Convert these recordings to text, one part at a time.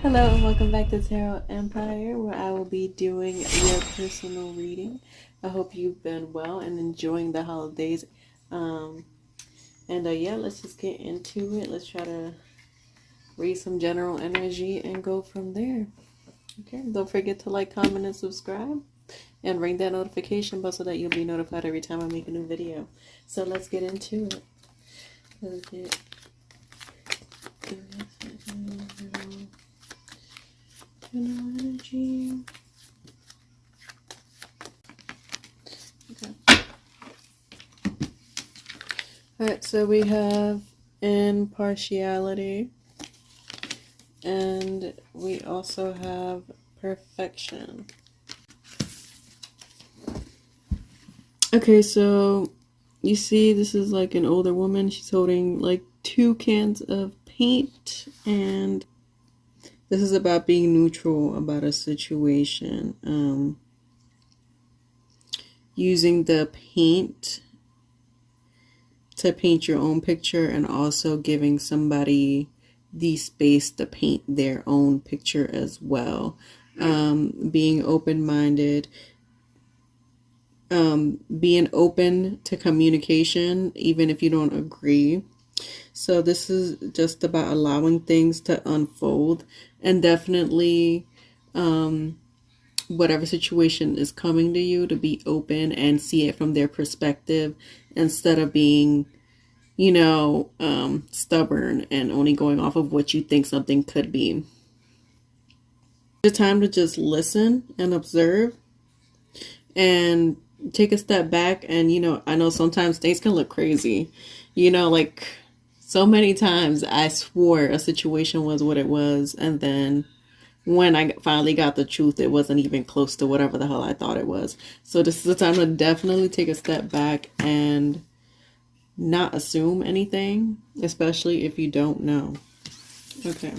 Hello and welcome back to Tarot Empire, where I will be doing your personal reading. I hope you've been well and enjoying the holidays. Yeah, let's just get into it. Let's try to read some general energy and go from there. Okay, don't forget to like, comment, and subscribe. And ring that notification bell so that you'll be notified every time I make a new video. So let's get into it. Let's get energy. Okay. Alright, so we have impartiality. And we also have perfection. Okay, so you see this is like an older woman. She's holding like 2 cans of paint, and this is about being neutral about a situation. Using the paint to paint your own picture, and also giving somebody the space to paint their own picture as well. Being open-minded. Being open to communication, even if you don't agree. So this is just about allowing things to unfold, and definitely whatever situation is coming to you, to be open and see it from their perspective instead of being, stubborn and only going off of what you think something could be. The time to just listen and observe and take a step back. And I know sometimes things can look crazy, like so many times I swore a situation was what it was, and then when I finally got the truth, it wasn't even close to whatever the hell I thought it was. So this is the time to definitely take a step back and not assume anything, especially if you don't know. Okay.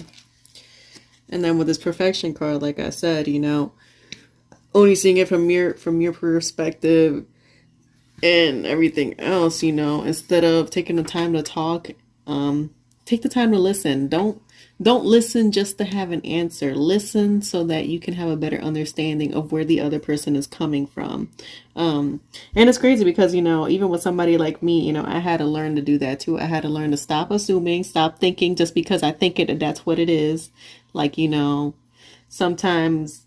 And then with this perfection card, like I said, only seeing it from your perspective and everything else, instead of taking the time to talk, take the time to listen. Don't listen just to have an answer. Listen so that you can have a better understanding of where the other person is coming from. And it's crazy because, even with somebody like me, I had to learn to do that too. I had to learn to stop assuming, stop thinking just because I think it, that's what it is. Like, sometimes,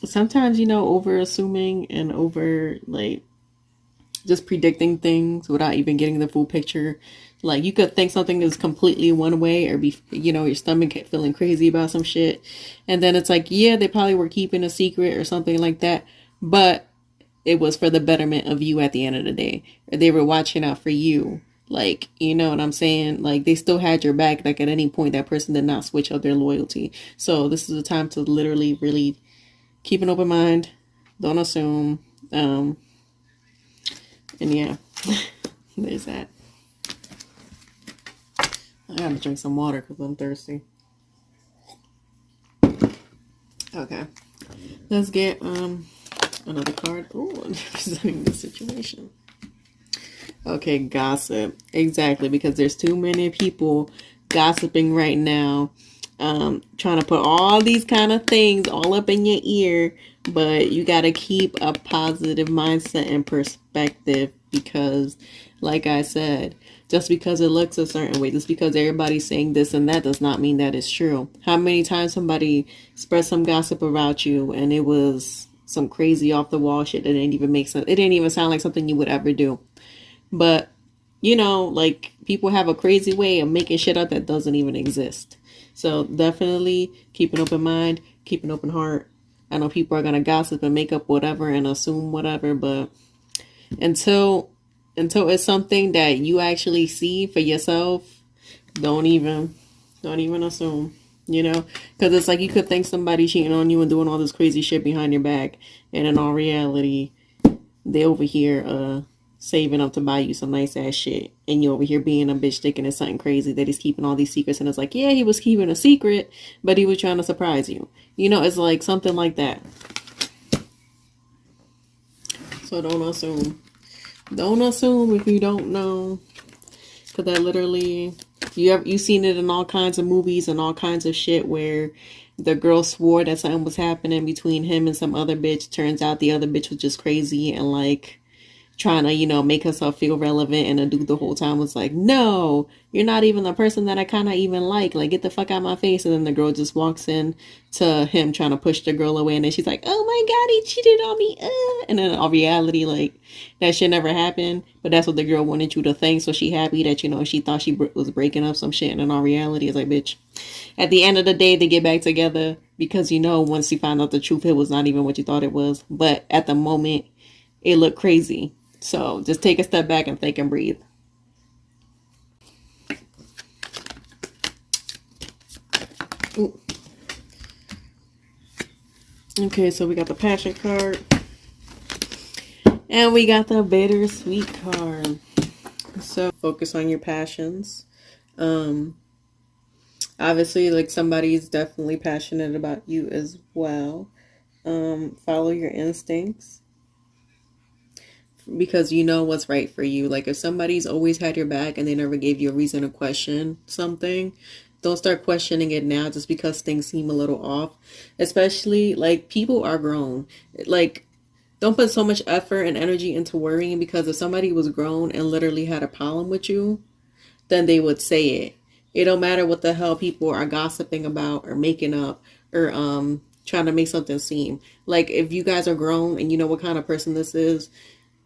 over assuming and over just predicting things without even getting the full picture. Like, you could think something is completely one way, or be, your stomach feeling crazy about some shit. And then it's like, yeah, they probably were keeping a secret or something like that. But it was for the betterment of you at the end of the day. Or they were watching out for you. Like, you know what I'm saying? Like, they still had your back. Like, at any point, that person did not switch up their loyalty. So this is the time to literally, really keep an open mind. Don't assume. And yeah, there's that. I gotta drink some water because I'm thirsty. Okay, let's get another card. Oh, representing the situation. Okay, gossip. Exactly, because there's too many people gossiping right now, trying to put all these kind of things all up in your ear. But you got to keep a positive mindset and perspective, because like I said, just because it looks a certain way, just because everybody's saying this and that, does not mean that it's true. How many times somebody spread some gossip about you and it was some crazy off the wall shit that didn't even make sense. It didn't even sound like something you would ever do. But, like, people have a crazy way of making shit up that doesn't even exist. So definitely keep an open mind, keep an open heart. I know people are going to gossip and make up whatever and assume whatever, but until it's something that you actually see for yourself, don't even assume, because it's like you could think somebody cheating on you and doing all this crazy shit behind your back, and in all reality, they over here saving up to buy you some nice ass shit, and you over here being a bitch thinking it's something crazy that he's keeping all these secrets. And it's like, yeah, he was keeping a secret, but he was trying to surprise you. It's like something like that. So don't assume if you don't know, because that literally You seen it in all kinds of movies and all kinds of shit where the girl swore that something was happening between him and some other bitch. Turns out the other bitch was just crazy and like trying to, make herself feel relevant, and the dude the whole time was like, no, you're not even the person that I kind of even like get the fuck out of my face. And then the girl just walks in to him trying to push the girl away, and then she's like, oh my god, he cheated on me, and then in reality, like, that shit never happened, but that's what the girl wanted you to think, so she happy that, she thought she was breaking up some shit, and in all reality, it's like, bitch, at the end of the day, they get back together because, once you find out the truth, it was not even what you thought it was, but at the moment, it looked crazy. So just take a step back and think and breathe. Ooh. Okay, so we got the passion card. And we got the bittersweet card. So focus on your passions. Obviously, like, somebody's definitely passionate about you as well. Follow your instincts, because you know what's right for you. Like, if somebody's always had your back and they never gave you a reason to question something, don't start questioning it now just because things seem a little off. Especially, like, people are grown. Like, don't put so much effort and energy into worrying, because if somebody was grown and literally had a problem with you, then they would say it. It don't matter what the hell people are gossiping about or making up or trying to make something seem. Like, if you guys are grown and you know what kind of person this is,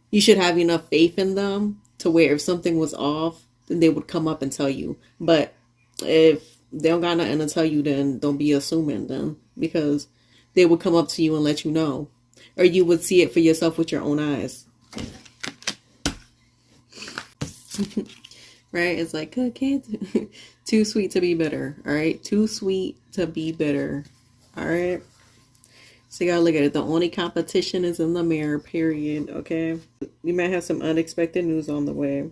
you should have enough faith in them to where if something was off, then they would come up and tell you. But if they don't got nothing to tell you, then don't be assuming them, because they would come up to you and let you know. Or you would see it for yourself with your own eyes. Right? It's like, okay, too sweet to be bitter. All right? Too sweet to be bitter. All right? So you gotta look at it. The only competition is in the mirror, period. Okay? You might have some unexpected news on the way.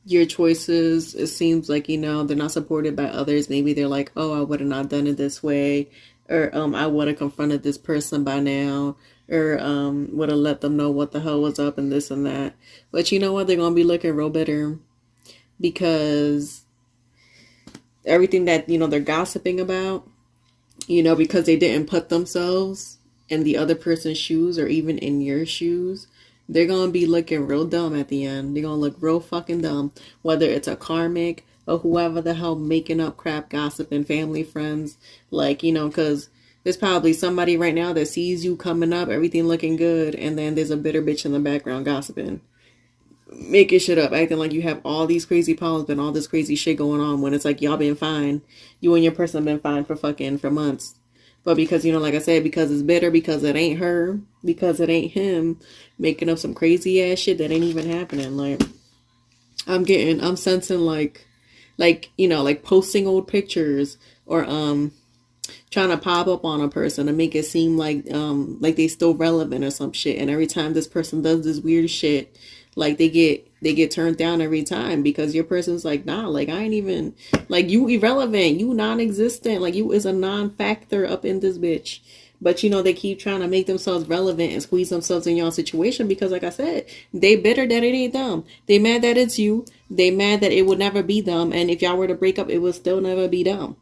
Your choices, it seems like, they're not supported by others. Maybe they're like, oh, I would have not done it this way. Or I would have confronted this person by now. Or would have let them know what the hell was up and this and that. But you know what? They're going to be looking real bitter, because everything that, they're gossiping about, because they didn't put themselves in the other person's shoes or even in your shoes, they're going to be looking real dumb at the end. They're going to look real fucking dumb. Whether it's a karmic or whoever the hell making up crap, gossiping, family, friends. Like, because there's probably somebody right now that sees you coming up, everything looking good, and then there's a bitter bitch in the background gossiping. Making shit up, acting like you have all these crazy problems and all this crazy shit going on, when it's like, y'all been fine. You and your person have been fine for months. But because, like I said, because it's bitter, because it ain't her, because it ain't him, making up some crazy ass shit that ain't even happening. Like, I'm sensing like posting old pictures, or trying to pop up on a person to make it seem like they still relevant or some shit. And every time this person does this weird shit, like, they get turned down every time, because your person's like, nah, like, I ain't even, like, you irrelevant, you non-existent, like, you is a non-factor up in this bitch. But they keep trying to make themselves relevant and squeeze themselves in your situation, because, like I said, they bitter that it ain't them. They mad that it's you. They mad that it would never be them. And if y'all were to break up, it would still never be them.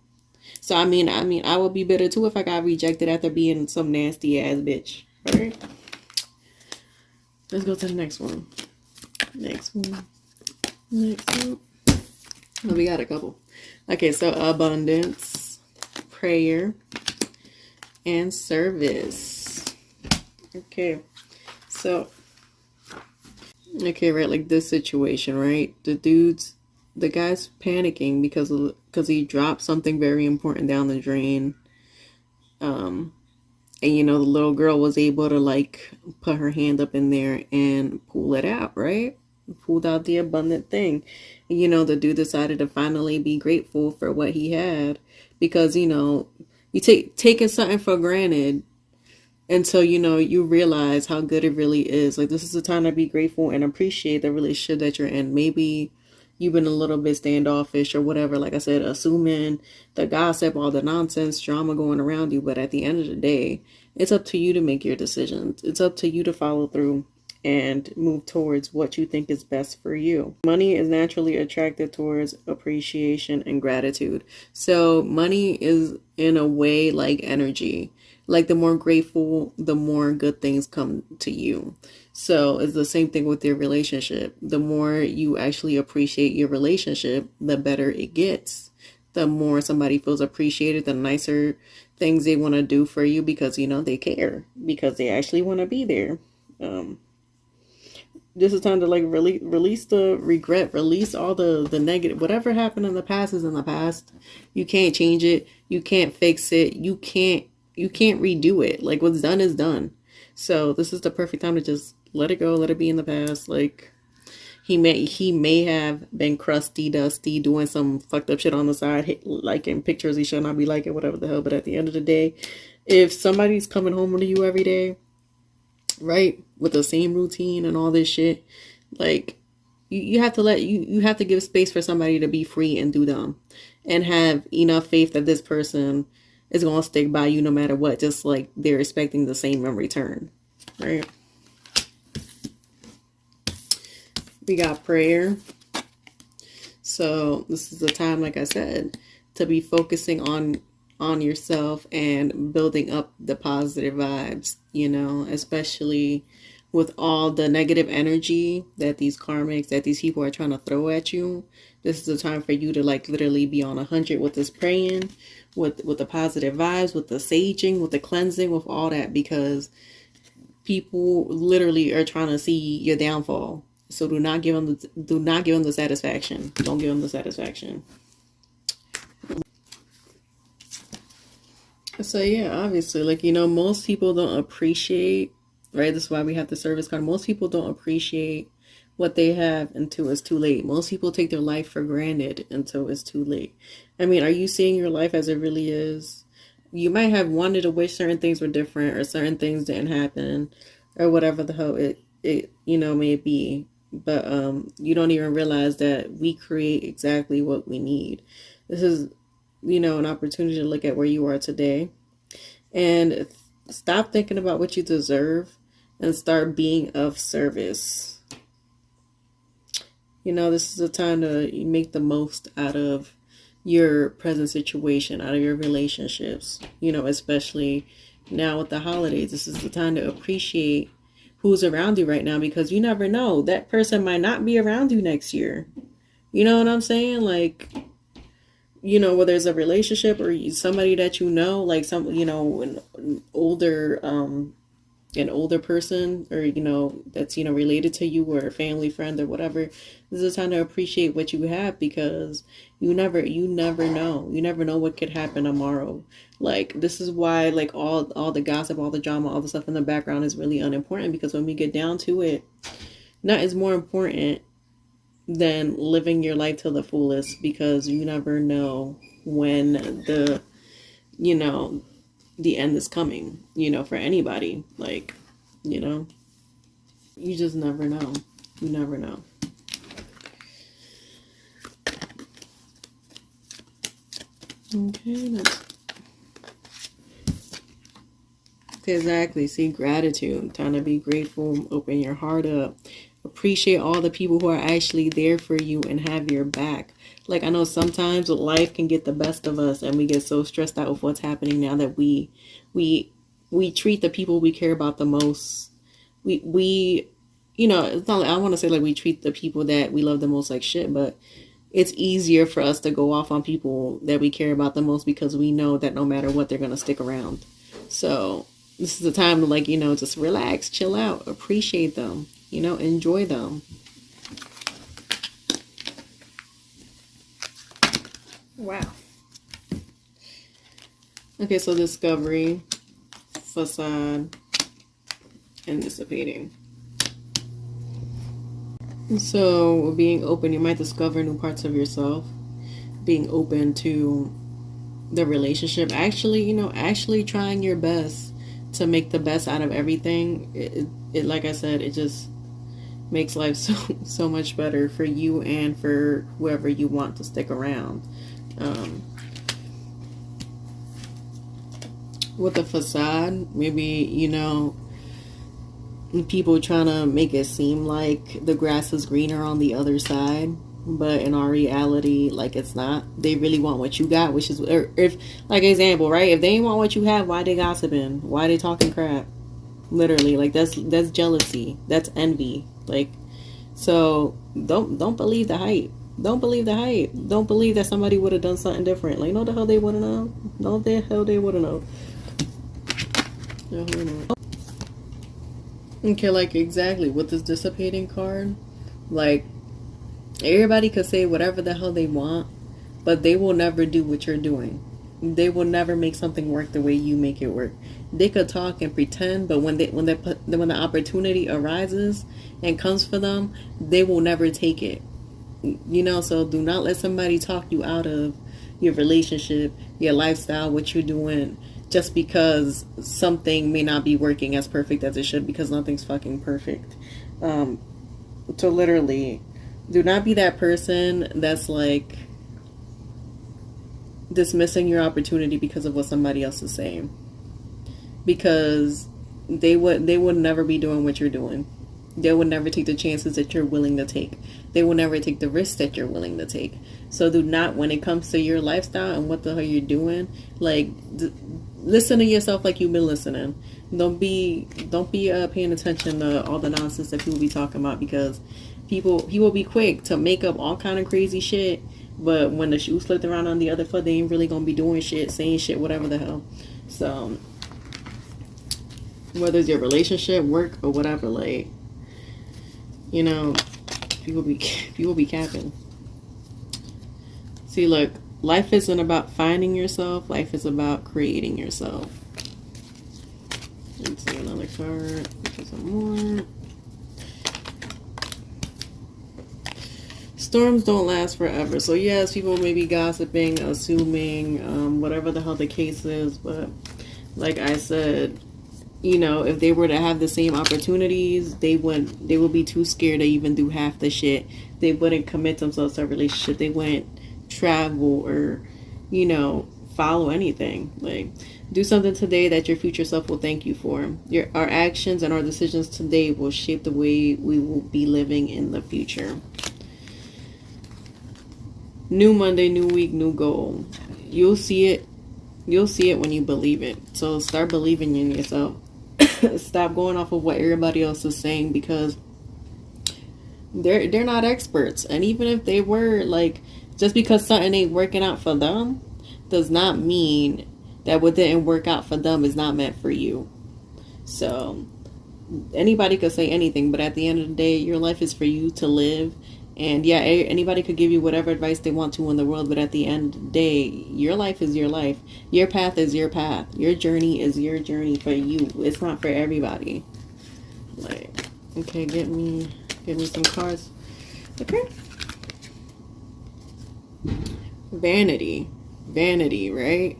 So I mean, I would be bitter too if I got rejected after being some nasty ass bitch. All right. Let's go to the next one. Next one. Oh, we got a couple. Okay, so abundance, prayer, and service. Okay, so, right, like this situation, right? The guy's panicking because he dropped something very important down the drain. And the little girl was able to, like, put her hand up in there and pull it out, right? Pulled out the abundant thing. And, the dude decided to finally be grateful for what he had, because, you taking something for granted until, you realize how good it really is. Like, this is the time to be grateful and appreciate the relationship that you're in. Maybe you've been a little bit standoffish or whatever, like I said, assuming the gossip, all the nonsense, drama going around you. But at the end of the day, it's up to you to make your decisions. It's up to you to follow through. and move towards what you think is best for you. Money is naturally attracted towards appreciation and gratitude. So money is in a way like energy. Like the more grateful, the more good things come to you. So it's the same thing with your relationship. The more you actually appreciate your relationship, the better it gets. The more somebody feels appreciated, the nicer things they want to do for you because, you know, they care, because they actually want to be there. This is time to like release the regret, release all the negative. Whatever happened in the past is in the past. You can't change it. You can't fix it. You can't redo it. Like what's done is done. So this is the perfect time to just let it go, let it be in the past. Like he may have been crusty, dusty, doing some fucked up shit on the side, like in pictures he should not be liking, whatever the hell. But at the end of the day, if somebody's coming home to you every day, right, with the same routine and all this shit, like you have to you have to give space for somebody to be free and do them, and have enough faith that this person is gonna stick by you no matter what, just like they're expecting the same in return, right? We got prayer. So this is the time, like I said, to be focusing on yourself and building up the positive vibes, you know, especially with all the negative energy that these karmics, that these people are trying to throw at you. This is the time for you to like literally be on 100 with this praying, with the positive vibes, with the saging, with the cleansing, with all that, because people literally are trying to see your downfall. So do not give them the satisfaction. Don't give them the satisfaction. So yeah, obviously, like, you know, most people don't appreciate, right? This is why we have the service card. Most people don't appreciate what they have until it's too late. Most people take their life for granted until it's too late. I mean, are you seeing your life as it really is? You might have wanted to wish certain things were different, or certain things didn't happen, or whatever the hell it you know may be. But you don't even realize that we create exactly what we need. This is, you know, an opportunity to look at where you are today and stop thinking about what you deserve and start being of service. You know, this is a time to make the most out of your present situation, out of your relationships, you know, especially now with the holidays. This is the time to appreciate who's around you right now, because you never know, that person might not be around you next year. You know what I'm saying? Like, you know, whether it's a relationship or somebody that you know, like some, you know, an older person, or, you know, that's, you know, related to you, or a family friend or whatever. This is a time to appreciate what you have, because you never know what could happen tomorrow. Like, this is why, like, all the gossip, all the drama, all the stuff in the background is really unimportant, because when we get down to it, nothing is more important than living your life to the fullest, because you never know when you know, the end is coming, you know, for anybody. Like, you know, you just never know. You never know. Okay, exactly. See, gratitude. Time to be grateful. Open your heart up. Appreciate all the people who are actually there for you and have your back. Like, I know sometimes life can get the best of us, and we get so stressed out with what's happening now that we treat the people we care about the most. We you know, it's not like, I don't want to say like we treat the people that we love the most like shit, but it's easier for us to go off on people that we care about the most, because we know that no matter what, they're going to stick around. So this is the time to, like, you know, just relax, chill out, appreciate them, you know, enjoy them. Wow. Okay, so discovery, facade, and dissipating. So being open, you might discover new parts of yourself. Being open to the relationship, actually, you know, actually trying your best to make the best out of everything. It like I said, it just makes life so much better for you and for whoever you want to stick around. With the facade, maybe, you know, people trying to make it seem like the grass is greener on the other side, but in our reality, like, it's not. They really want what you got, which is, or if, like, example, right, if they ain't want what you have, why they gossiping, why they talking crap? Literally, like, that's jealousy, that's envy. Like, so don't believe the hype. Don't believe the hype. Don't believe that somebody would have done something different. Like, no, the hell they wouldn't know. No, the hell they wouldn't know. No, who knows? Okay, like, exactly with this dissipating card, like, everybody could say whatever the hell they want, but they will never do what you're doing. They will never make something work the way you make it work. They could talk and pretend, but when the opportunity arises and comes for them, they will never take it. You know, so do not let somebody talk you out of your relationship, your lifestyle, what you're doing, just because something may not be working as perfect as it should, because nothing's fucking perfect. So literally, do not be that person that's like dismissing your opportunity because of what somebody else is saying. Because they would never be doing what you're doing. They will never take the chances that you're willing to take. They will never take the risks that you're willing to take. So do not, when it comes to your lifestyle and what the hell you're doing, like, listen to yourself like you've been listening. Don't be paying attention to all the nonsense that people be talking about, because people be quick to make up all kind of crazy shit, but when the shoe slipped around on the other foot, they ain't really gonna be doing shit, saying shit, whatever the hell. So whether it's your relationship, work, or whatever, like, you know, people be capping. See, look, life isn't about finding yourself. Life is about creating yourself. Let's see another card. Let's some more. Storms don't last forever. So yes, people may be gossiping, assuming, whatever the hell the case is. But like I said, you know, if they were to have the same opportunities, they would be too scared to even do half the shit. They wouldn't commit themselves to a relationship. They wouldn't travel or, you know, follow anything. Like, do something today that your future self will thank you for. Our actions and our decisions today will shape the way we will be living in the future. New Monday, new week, new goal. You'll see it. You'll see it when you believe it. So start believing in yourself. Stop going off of what everybody else is saying, because they're not experts. And even if they were, like, just because something ain't working out for them does not mean that what didn't work out for them is not meant for you. So anybody could say anything, but at the end of the day, your life is for you to live. And yeah, anybody could give you whatever advice they want to in the world, but at the end of the day, your life is your life. Your path is your path. Your journey is your journey for you. It's not for everybody. Like, okay, get me some cards. Okay. Vanity, right?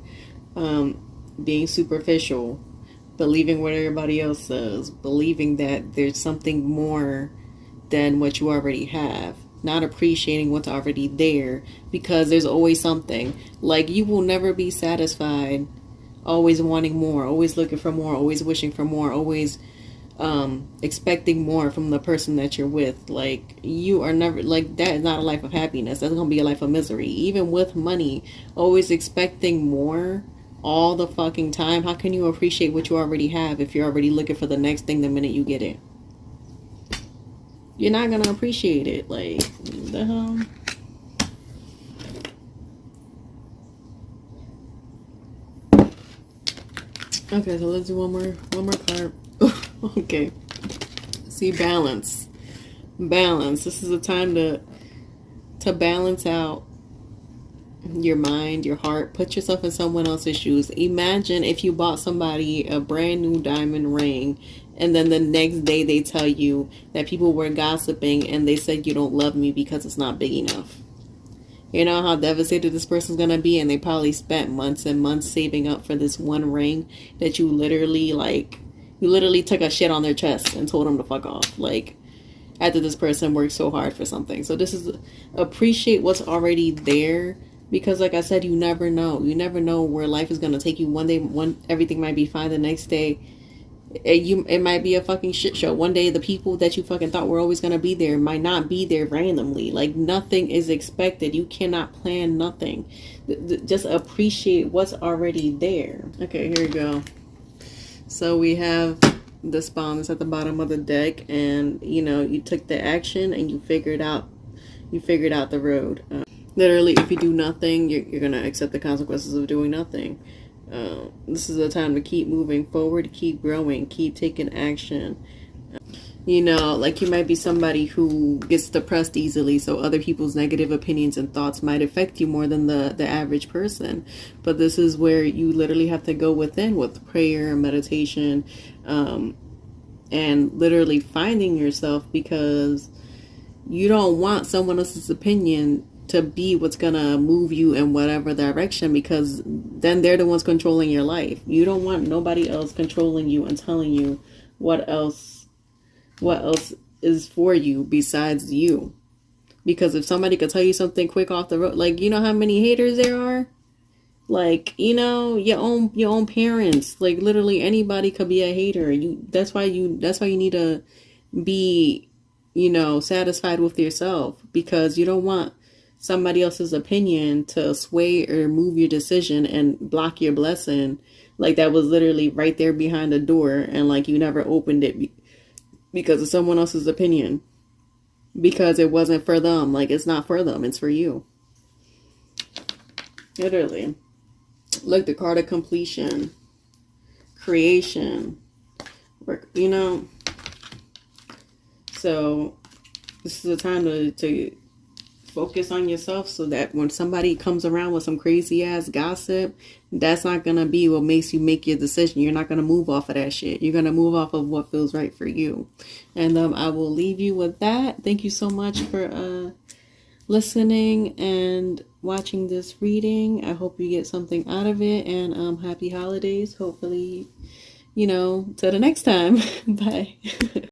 Being superficial, believing what everybody else says, believing that there's something more than what you already have, not appreciating what's already there, because there's always something. Like, you will never be satisfied, always wanting more, always looking for more, always wishing for more, always expecting more from the person that you're with. Like, you are never, like, that is not a life of happiness. That's gonna be a life of misery. Even with money, always expecting more all the fucking time. How can you appreciate what you already have if you're already looking for the next thing the minute you get it? You're not gonna appreciate it. Like, the hell? Okay, so let's do one more card. Okay. See, balance. This is a time to balance out your mind, your heart. Put yourself in someone else's shoes. Imagine if you bought somebody a brand new diamond ring, and then the next day they tell you that people were gossiping and they said you don't love me because it's not big enough. You know how devastated this person's gonna be, and they probably spent months and months saving up for this one ring that you literally took a shit on their chest and told them to fuck off. Like, after this person worked so hard for something. So this is, appreciate what's already there, because like I said, you never know. You never know where life is gonna take you. One day, everything might be fine. The next day, It might be a fucking shit show. One day the people that you fucking thought were always gonna be there might not be there randomly. Like nothing is expected. You cannot plan nothing. Just appreciate what's already there. Okay, here we go. So we have the spawn that's at the bottom of the deck, and you took the action and you figured out the road. Literally, if you do nothing, you're gonna accept the consequences of doing nothing. This is a time to keep moving forward, keep growing, keep taking action. Like you might be somebody who gets depressed easily, so other people's negative opinions and thoughts might affect you more than the average person. But this is where you literally have to go within with prayer, meditation, and literally finding yourself, because you don't want someone else's opinion to be what's gonna move you in whatever direction, because then they're the ones controlling your life. You don't want nobody else controlling you and telling you what else is for you besides you. Because if somebody could tell you something quick off the road, like, how many haters there are? Like, your own parents. Like, literally anybody could be a hater. That's why you need to be, satisfied with yourself, because you don't want somebody else's opinion to sway or move your decision and block your blessing. Like, that was literally right there behind the door, and like you never opened it because of someone else's opinion, because it wasn't for them. Like, it's not for them, it's for you. Literally. Look, the card of completion, creation, work, so this is a time to focus on yourself, so that when somebody comes around with some crazy ass gossip, that's not gonna be what makes you make your decision. You're not gonna move off of that shit. You're gonna move off of what feels right for you. And I will leave you with that. Thank you so much for listening and watching this reading. I hope you get something out of it, and happy holidays. Hopefully, till the next time. Bye.